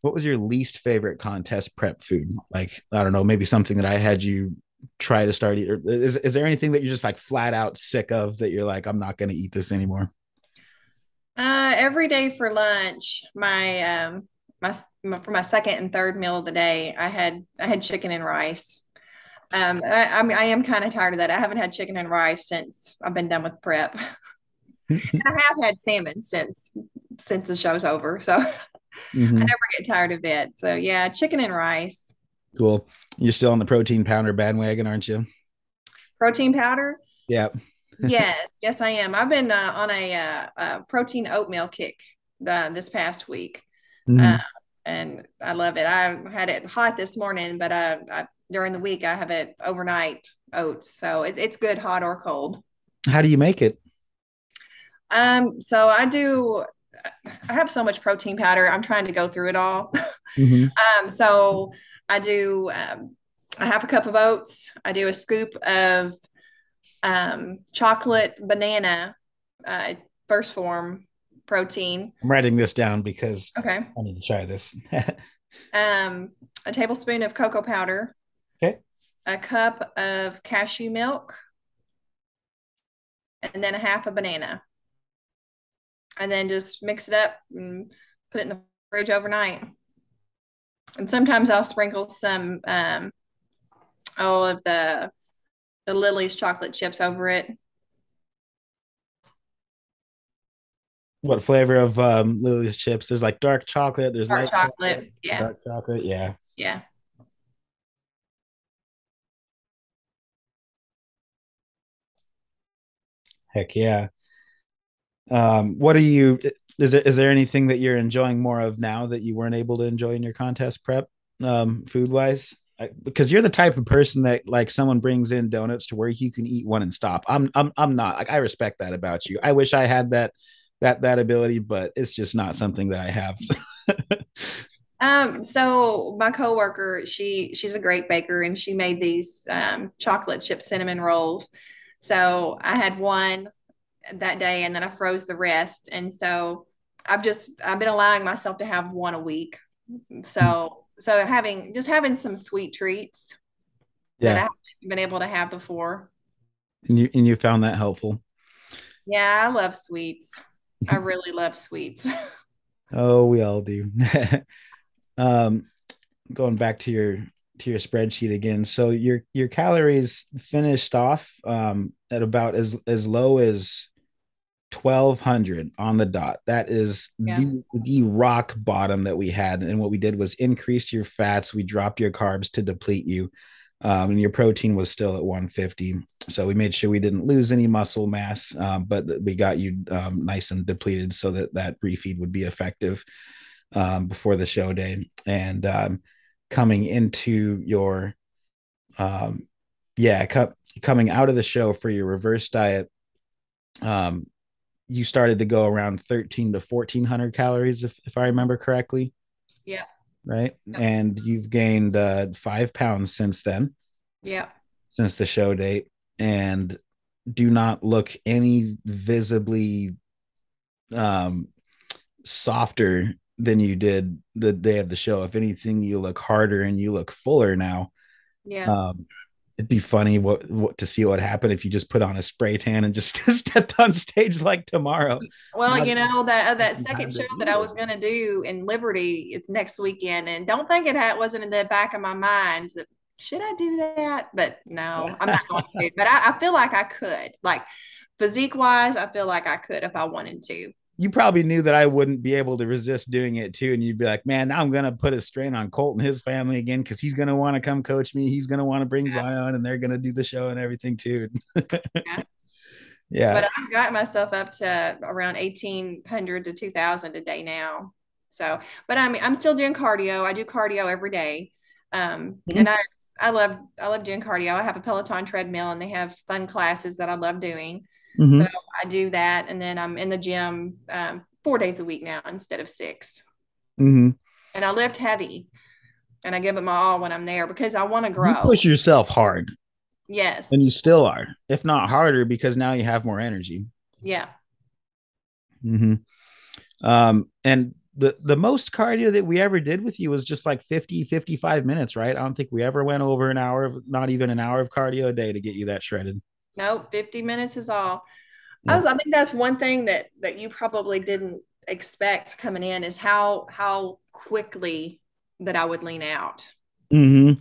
least favorite contest prep food? Like, I don't know, maybe something that I had you try to start eat, or is there anything that you're just like flat out sick of that you're like, I'm not going to eat this anymore? Every day for lunch, for my second and third meal of the day, I had chicken and rice. I am kind of tired of that. I haven't had chicken and rice since I've been done with prep. And I have had salmon since the show's over, so I Mm-hmm. never get tired of it. So yeah, chicken and rice. Cool. You're still on the protein pounder bandwagon, aren't you? Protein powder. Yeah. Yes, I am. I've been on a protein oatmeal kick this past week, uh, Mm-hmm. and I love it. I had it hot this morning, but during the week I have it overnight oats, so it's good hot or cold. How do you make it? So I do. I have so much protein powder. I'm trying to go through it all. Mm-hmm. So I do. I have a cup of oats. I do a scoop of chocolate banana first form protein. I'm writing this down because Okay. I need to try this. A tablespoon of cocoa powder. Okay. A cup of cashew milk. And then a half a banana. And then just mix it up and put it in the fridge overnight. And sometimes I'll sprinkle some all of the Lily's chocolate chips over it. What flavor of Lily's chips? There's like dark chocolate. There's Dark light chocolate. Yeah. dark chocolate. Yeah. Yeah. Heck yeah. What are you? Is there anything that you're enjoying more of now that you weren't able to enjoy in your contest prep, food wise? Because you're the type of person that like someone brings in donuts to where you can eat one and stop. I'm not. Like I respect that about you. I wish I had that ability, but it's just not something that I have. So my coworker, she's a great baker, and she made these chocolate chip cinnamon rolls. So I had one that day, and then I froze the rest. And so I've been allowing myself to have one a week. So having some sweet treats that I Yeah, haven't been able to have before. and you found that helpful. Yeah, I love sweets. I really love sweets. Oh, we all do. um, Going back to your spreadsheet again. So your calories finished off at about as low as 1200 on the dot. That is Yeah. the rock bottom that we had. And what we did was increase your fats. We dropped your carbs to deplete you. And your protein was still at 150. So we made sure we didn't lose any muscle mass, but we got you nice and depleted so that refeed would be effective before the show day. And coming into your coming out of the show for your reverse diet, you started to go around 13 to 1400 calories if I remember correctly. Yeah. Right. Yep. And you've gained 5 pounds since then. Yeah. Since the show date, and do not look any visibly softer than you did the day of the show. If anything, you look harder and you look fuller now. Yeah. It'd be funny what to see what happened if you just put on a spray tan and just stepped on stage like tomorrow. Well, Now, that second show that I was going to do in Liberty is next weekend, and don't think wasn't in the back of my mind. Should I do that? But no, I'm not going to. But I feel like I could, like physique wise, I feel like I could if I wanted to. you probably knew that I wouldn't be able to resist doing it too. And you'd be like, man, now I'm going to put a strain on Colt and his family again because he's going to want to come coach me. He's going to want to bring Zion and they're going to do the show and everything too. Yeah. Yeah. But I've got myself up to around 1800 to 2000 a day now. So, but I mean, I'm still doing cardio. I do cardio every day. And I love doing cardio. I have a Peloton treadmill and they have fun classes that I love doing. Mm-hmm. So I do that. And then I'm in the gym 4 days a week now instead of 6. Mm-hmm. And I lift heavy and I give it my all when I'm there because I want to grow. You push yourself hard. Yes. And you still are, if not harder, because now you have more energy. Yeah. Mm-hmm. And the most cardio that we ever did with you was just like 50-55 minutes, right? I don't think we ever went over an hour, not even an hour of cardio a day to get you that shredded. Nope, 50 minutes is all. Yeah. I think that's one thing that you probably didn't expect coming in is how quickly that I would lean out. Mm-hmm.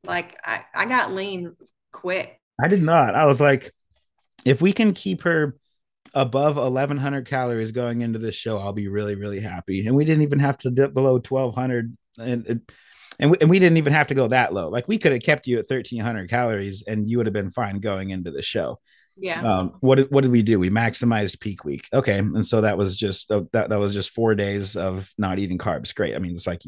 Like I got lean quick. I did not. I was like, if we can keep her above 1,100 calories going into this show, I'll be really, really happy. And we didn't even have to dip below 1,200, and we didn't even have to go that low. Like, we could have kept you at 1,300 calories, and you would have been fine going into the show. Yeah. What did we do? We maximized peak week. Okay, and so that was just that was just 4 days of not eating carbs. Great. I mean, it's like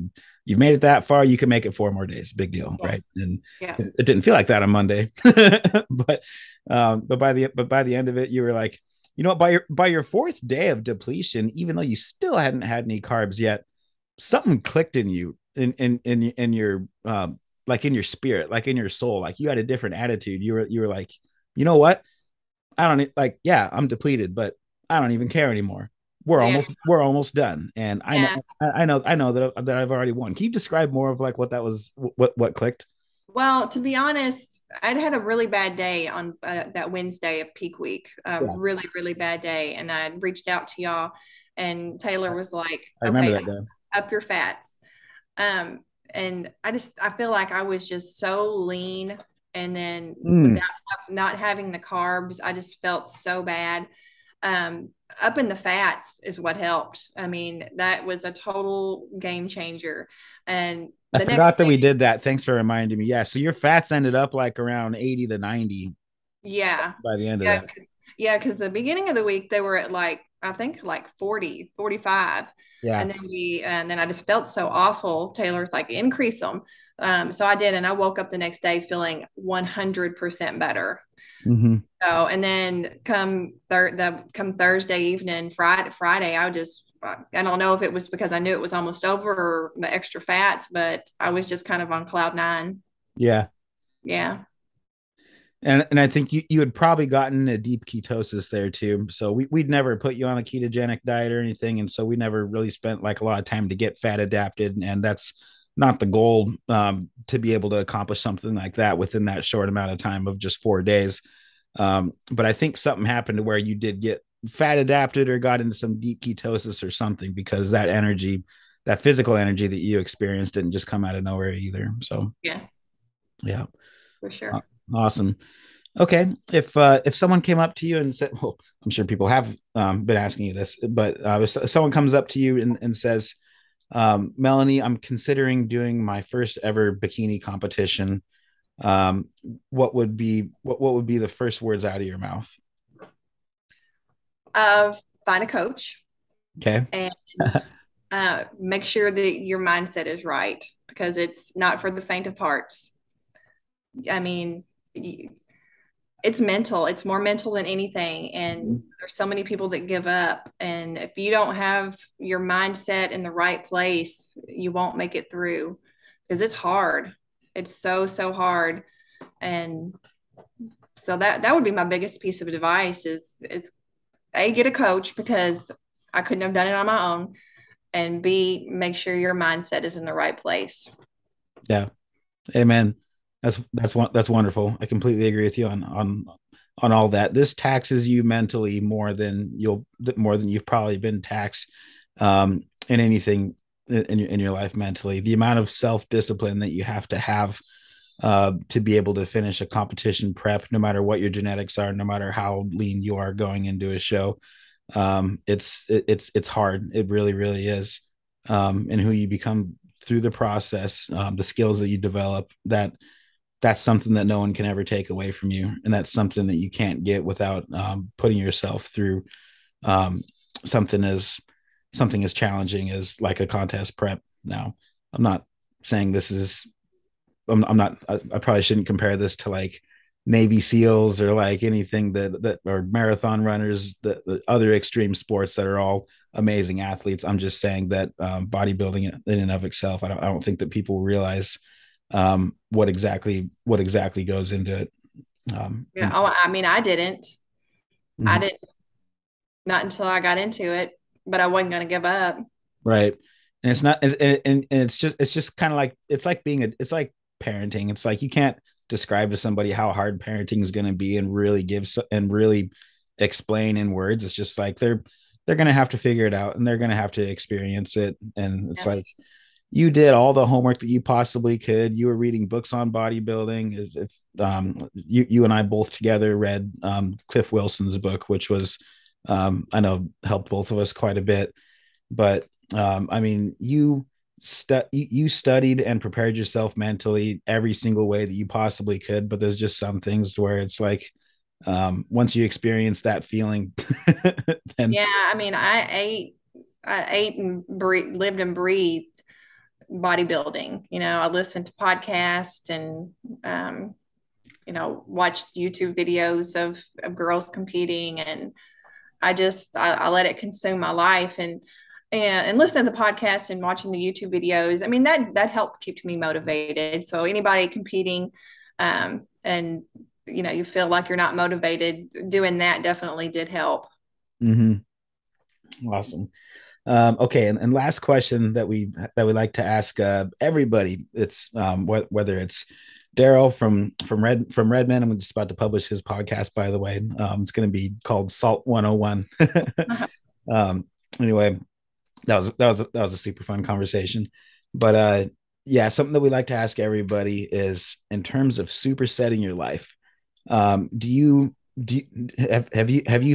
you've made it that far. You can make it 4 more days. Big deal, right? And it didn't feel like that on Monday, but by the end of it, you were like, you know, by your 4th day of depletion, even though you still hadn't had any carbs yet, something clicked in you, in your like in your spirit, like in your soul. Like, you had a different attitude. You were like, you know what? I don't like, yeah, I'm depleted, but I don't even care anymore. We're almost done. And I know that I've already won. Can you describe more of like what that was, what clicked? Well, to be honest, I'd had a really bad day on that Wednesday of peak week, really, really bad day. And I reached out to y'all, and Taylor was like, I remember that day. Up your fats. And I feel like I was just so lean. And then without not having the carbs, I just felt so bad. Up in the fats is what helped. I mean, that was a total game changer. And I forgot that we did that. Thanks for reminding me. Yeah. So your fats ended up like around 80 to 90. Yeah. By the end of that. Yeah. Because the beginning of the week, they were at like, I think like 40, 45. Yeah. And then I just felt so awful. Taylor's like, increase them. So I did. And I woke up the next day feeling 100% better. Mm-hmm. So, and then come Thursday evening, Friday, I don't know if it was because I knew it was almost over or the extra fats, but I was just kind of on cloud 9. Yeah. Yeah. And I think you had probably gotten a deep ketosis there too. So we'd never put you on a ketogenic diet or anything. And so we never really spent like a lot of time to get fat adapted. And that's not the goal, to be able to accomplish something like that within that short amount of time of just 4 days. But I think something happened to where you did get fat adapted or got into some deep ketosis or something, because that energy, that physical energy that you experienced didn't just come out of nowhere either. So yeah, for sure. Awesome. Okay. If someone came up to you and said, well, I'm sure people have been asking you this, but if someone comes up to you and says, Melony, I'm considering doing my first ever bikini competition, what would be the first words out of your mouth? Find a coach. Okay. And make sure that your mindset is right, because it's not for the faint of hearts. I mean, it's mental. It's more mental than anything. And there's so many people that give up. And if you don't have your mindset in the right place, you won't make it through, because it's hard. It's so, so hard. And so that would be my biggest piece of advice is get a coach, because I couldn't have done it on my own. And B, make sure your mindset is in the right place. Yeah. Amen. That's wonderful. I completely agree with you on all that. This taxes you mentally more than you've probably been taxed in anything in your life mentally. The amount of self-discipline that you have to be able to finish a competition prep, no matter what your genetics are, no matter how lean you are going into a show. It's hard. It really, really is. And who you become through the process, the skills that you develop, that's something that no one can ever take away from you. And that's something that you can't get without putting yourself through something as challenging as like a contest prep. Now, I'm not saying this is, I probably shouldn't compare this to like Navy SEALs or like anything that or marathon runners, the other extreme sports that are all amazing athletes. I'm just saying that bodybuilding in and of itself, I don't think that people realize what exactly goes into it. I mean, I didn't. Mm-hmm. I didn't, not until I got into it, but I wasn't going to give up. Right. And it's not, and it's just kind of like, it's like parenting. It's like, you can't describe to somebody how hard parenting is going to be and really really explain in words. It's just like, they're going to have to figure it out, and they're going to have to experience it. And it's like, you did all the homework that you possibly could. You were reading books on bodybuilding. If you and I both together read Cliff Wilson's book, which was I know helped both of us quite a bit. But I mean, you studied and prepared yourself mentally every single way that you possibly could, but there's just some things where it's like once you experience that feeling, then Yeah, I mean, I ate and lived and breathed bodybuilding. I listened to podcasts and watched YouTube videos of girls competing, and I let it consume my life, and listening to the podcast and watching the YouTube videos. I mean, that helped keep me motivated. So anybody competing, and you feel like you're not motivated, doing that definitely did help. Awesome. Okay, and last question that we like to ask everybody. It's whether it's Daryl from Redmond. I'm just about to publish his podcast, by the way. It's going to be called Salt 101. Anyway, that was a super fun conversation. But yeah, something that we like to ask everybody is, in terms of supersetting your life, have you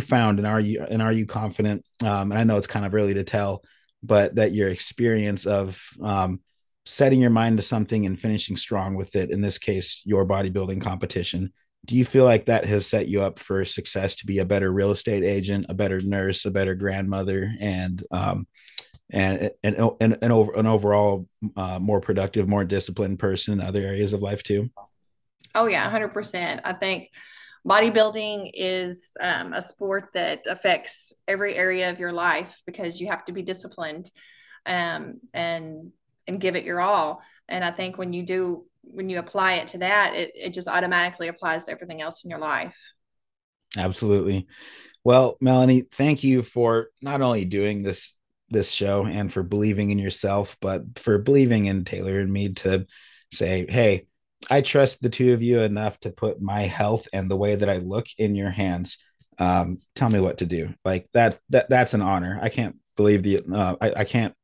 found, and are you confident, and I know it's kind of early to tell, but that your experience of setting your mind to something and finishing strong with it, in this case your bodybuilding competition, do you feel like that has set you up for success to be a better real estate agent, a better nurse, a better grandmother, and an overall more productive, more disciplined person in other areas of life too? Oh yeah, 100%. I think bodybuilding is a sport that affects every area of your life, because you have to be disciplined, and give it your all. And I think when you apply it to that, it just automatically applies to everything else in your life. Absolutely. Well, Melony, thank you for not only doing this show and for believing in yourself, but for believing in Taylor and me to say, hey, I trust the two of you enough to put my health and the way that I look in your hands. Tell me what to do. Like that's an honor. I can't believe I can't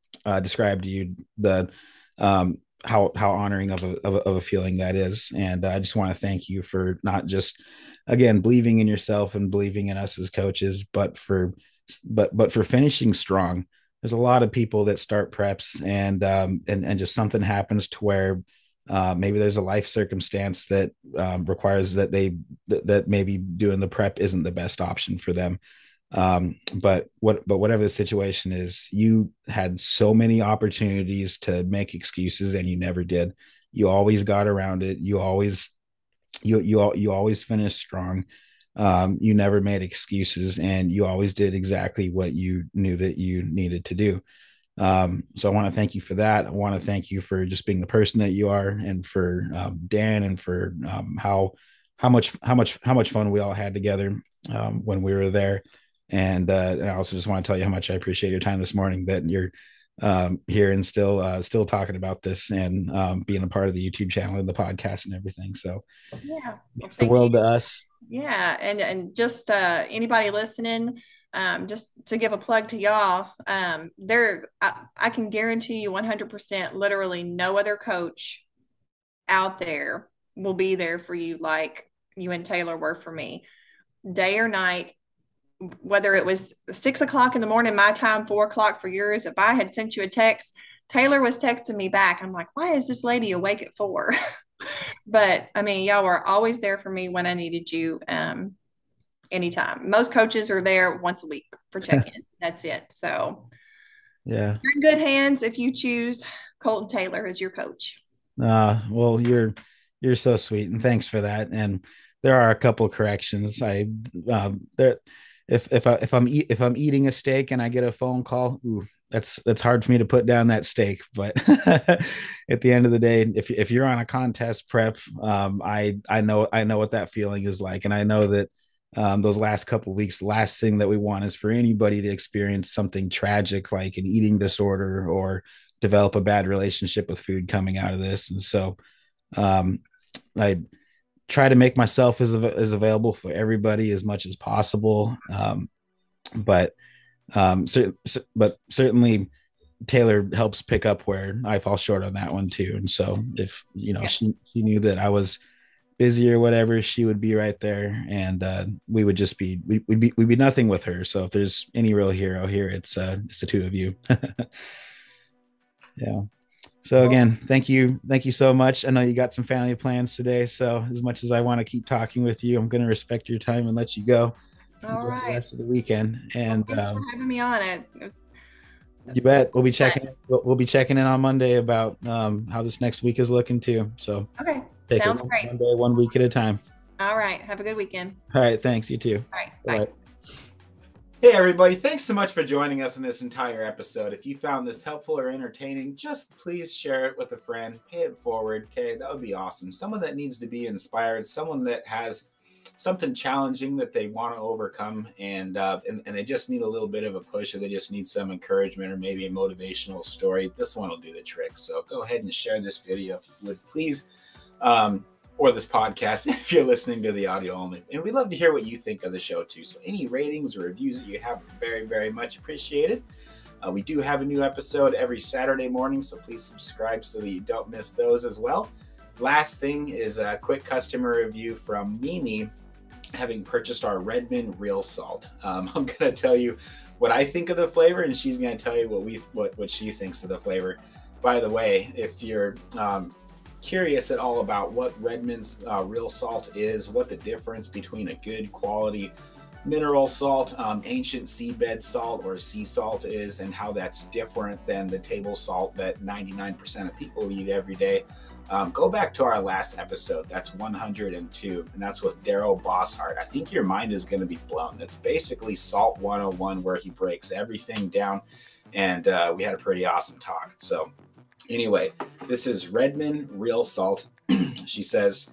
describe to you the how honoring of a feeling that is. And I just want to thank you for not just, again, believing in yourself and believing in us as coaches, but for finishing strong. There's a lot of people that start preps and just something happens to where maybe there's a life circumstance that requires that maybe doing the prep isn't the best option for them. But whatever the situation is, you had so many opportunities to make excuses and you never did. You always got around it. You always finished strong. You never made excuses, and you always did exactly what you knew that you needed to do. So I want to thank you for that. I want to thank you for just being the person that you are, and for Dan, and for how much fun we all had together when we were there. And I also just want to tell you how much I appreciate your time this morning, that you're here and still talking about this, and being a part of the YouTube channel and the podcast and everything. So yeah, it's the world to us. Yeah, and just anybody listening, just to give a plug to y'all, I can guarantee you 100%, literally no other coach out there will be there for you like you and Taylor were for me, day or night. Whether it was 6 o'clock in the morning, my time, 4 o'clock for yours, if I had sent you a text, Taylor was texting me back. I'm like, why is this lady awake at 4? But I mean, y'all were always there for me when I needed you. Anytime. Most coaches are there once a week for check-in. That's it. So yeah, you're in good hands if you choose Colton Taylor as your coach. Well, you're so sweet, and thanks for that. And there are a couple of corrections. There, if I'm eating a steak and I get a phone call, that's hard for me to put down that steak. But at the end of the day, if you're on a contest prep, I know what that feeling is like, and I know that those last couple of weeks, the last thing that we want is for anybody to experience something tragic like an eating disorder or develop a bad relationship with food coming out of this. And so I try to make myself as available for everybody as much as possible. But certainly Taylor helps pick up where I fall short on that one too. And so if, she knew that I was busy or whatever, she would be right there, and we would just be we'd be nothing with her. So if there's any real hero here, it's the two of you. Yeah. So again, thank you so much. I know you got some family plans today, so as much as I want to keep talking with you, I'm going to respect your time and let you go. All right. The rest of the weekend. And thanks for having me on it. You bet. We'll be checking. We'll be checking in on Monday about how this next week is looking too. So okay, take sounds it great. one day, 1 week at a time. All right. Have a good weekend. All right. Thanks. You too. All right. Bye. Bye. Hey everybody, thanks so much for joining us in this entire episode. If you found this helpful or entertaining, just please share it with a friend, pay it forward, okay? That would be awesome. Someone that needs to be inspired, someone that has something challenging that they want to overcome, and they just need a little bit of a push, or they just need some encouragement, or maybe a motivational story. This one will do the trick. So go ahead and share this video if you would, please. Or this podcast if you're listening to the audio only. And we'd love to hear what you think of the show too. So any ratings or reviews that you have are very, very much appreciated. We do have a new episode every Saturday morning, so please subscribe so that you don't miss those as well. Last thing is a quick customer review from Mimi, having purchased our Redmond Real Salt. I'm going to tell you what I think of the flavor, and she's going to tell you what she thinks of the flavor. By the way, if you're curious at all about what Redmond's Real Salt is, what the difference between a good quality mineral salt, ancient seabed salt, or sea salt is, and how that's different than the table salt that 99% of people eat every day, go back to our last episode. That's 102, and that's with Daryl Bosshart. I think your mind is going to be blown. That's basically Salt 101, where he breaks everything down, and we had a pretty awesome talk. So anyway, this is Redmond Real Salt. She says,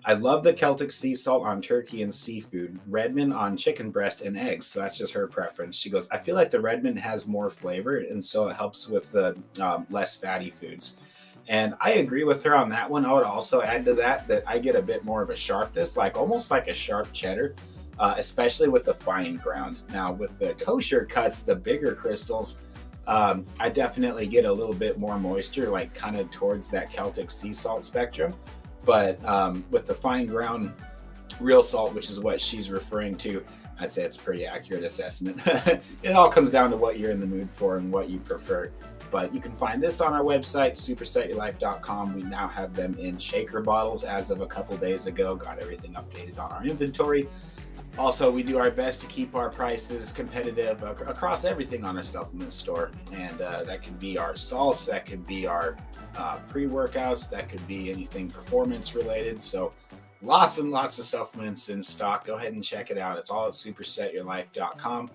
I love the Celtic sea salt on turkey and seafood, Redmond on chicken breast and eggs. So that's just her preference. She goes, I feel like the Redmond has more flavor, and so it helps with the less fatty foods. And I agree with her on that one. I would also add to that I get a bit more of a sharpness, like almost like a sharp cheddar, especially with the fine ground. Now with the kosher cuts, the bigger crystals, I definitely get a little bit more moisture, like kind of towards that Celtic sea salt spectrum. But with the fine ground real salt, which is what she's referring to, I'd say it's a pretty accurate assessment. It all comes down to what you're in the mood for and what you prefer. But you can find this on our website, supersetyourlife.com. We now have them in shaker bottles as of a couple days ago. Got everything updated on our inventory. Also, we do our best to keep our prices competitive across everything on our supplement store. And that could be our salts, that could be our pre-workouts, that could be anything performance related. So lots and lots of supplements in stock. Go ahead and check it out. It's all at supersetyourlife.com.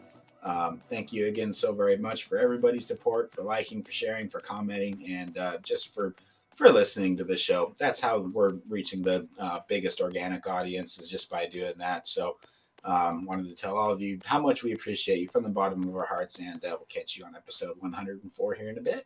Thank you again so very much for everybody's support, for liking, for sharing, for commenting, and just for listening to the show. That's how we're reaching the biggest organic audience, is just by doing that. So wanted to tell all of you how much we appreciate you from the bottom of our hearts, and we'll catch you on episode 104 here in a bit.